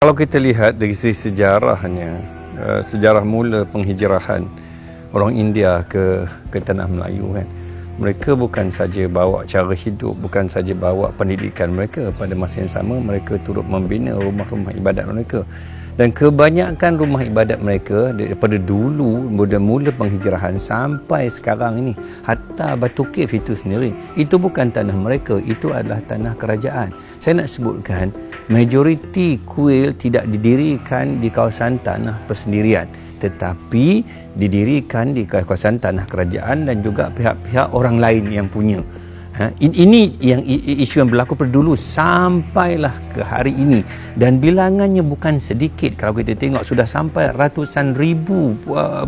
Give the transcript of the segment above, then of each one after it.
Kalau kita lihat dari sisi sejarahnya, sejarah mula penghijrahan orang India ke tanah Melayu kan, mereka bukan saja bawa cara hidup, bukan saja bawa pendidikan mereka, pada masa yang sama mereka turut membina rumah-rumah ibadat mereka. Dan kebanyakan rumah ibadat mereka daripada dulu mula penghijrahan sampai sekarang ini, hatta Batu Cave itu sendiri, itu bukan tanah mereka, itu adalah tanah kerajaan. Saya nak sebutkan, majoriti kuil tidak didirikan di kawasan tanah persendirian, tetapi didirikan di kawasan tanah kerajaan dan juga pihak-pihak orang lain yang punya. Ini yang isu yang berlaku pada dulu sampailah ke hari ini, dan bilangannya bukan sedikit. Kalau kita tengok sudah sampai ratusan ribu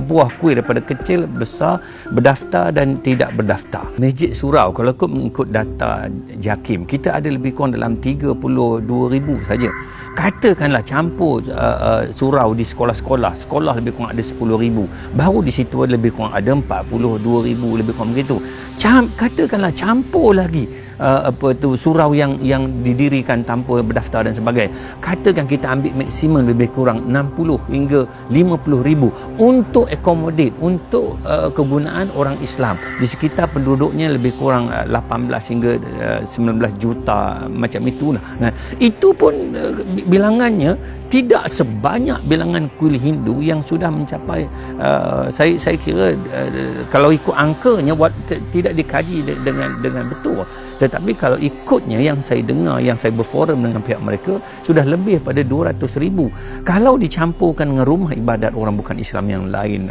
buah kuil daripada kecil, besar, berdaftar dan tidak berdaftar. Masjid Surau, kalau mengikut data JAKIM, kita ada lebih kurang dalam 32,000 saja. Katakanlah campur surau di sekolah-sekolah, sekolah lebih kurang ada 10,000, baru di situ lebih kurang ada 42,000, lebih kurang begitu. Katakanlah campur lagi surau yang didirikan tanpa berdaftar dan sebagainya. Katakan kita ambil maksimum lebih kurang 60 hingga 50,000 untuk accommodate, untuk kegunaan orang Islam di sekitar penduduknya lebih kurang 18 hingga 19 juta macam itulah. Itu pun bilangannya tidak sebanyak bilangan kuil Hindu yang sudah mencapai saya kira kalau ikut angkanya tidak dikaji dengan betul. Tetapi kalau ikutnya yang saya dengar, yang saya berforum dengan pihak mereka, sudah lebih pada 200,000. Kalau dicampurkan dengan rumah ibadat orang bukan Islam yang lain,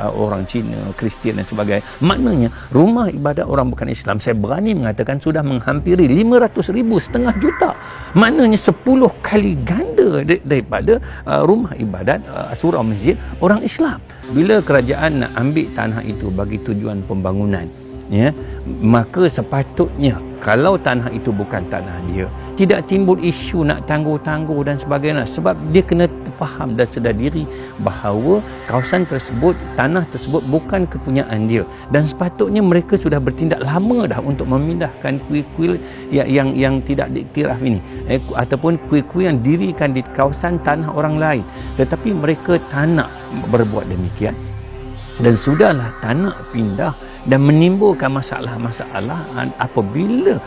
orang Cina, Kristian dan sebagainya, maknanya rumah ibadat orang bukan Islam, saya berani mengatakan sudah menghampiri 500,000, setengah juta. Maknanya 10 kali ganda daripada rumah ibadat, surau masjid orang Islam. Bila kerajaan nak ambil tanah itu bagi tujuan pembangunan, ya, maka sepatutnya kalau tanah itu bukan tanah dia, tidak timbul isu nak tangguh-tangguh dan sebagainya, sebab dia kena faham dan sedar diri bahawa kawasan tersebut, tanah tersebut bukan kepunyaan dia, dan sepatutnya mereka sudah bertindak lama dah untuk memindahkan kuil-kuil yang tidak diiktiraf ini, ataupun kuil-kuil yang dirikan di kawasan tanah orang lain, tetapi mereka tak nak berbuat demikian, dan sudahlah tak nak pindah dan menimbulkan masalah-masalah apabila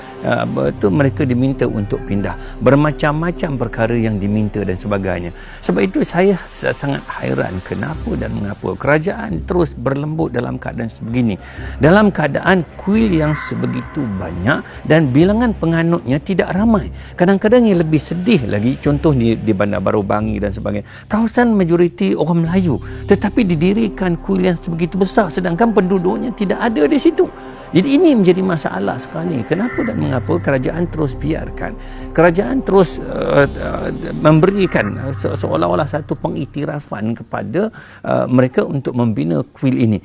mereka diminta untuk pindah. Bermacam-macam perkara yang diminta dan sebagainya. Sebab itu saya sangat hairan kenapa dan mengapa kerajaan terus berlembut dalam keadaan sebegini. Dalam keadaan kuil yang sebegitu banyak dan bilangan penganutnya tidak ramai. Kadang-kadang yang lebih sedih lagi, contoh di Bandar Baru Bangi dan sebagainya, kawasan majoriti orang Melayu, tetapi didirikan kuil yang sebegitu besar sedangkan penduduknya tidak ada di situ. Jadi ini menjadi masalah sekarang ni. Kenapa dan mengapa kerajaan terus biarkan, kerajaan terus memberikan seolah-olah satu pengiktirafan kepada mereka untuk membina kuil ini.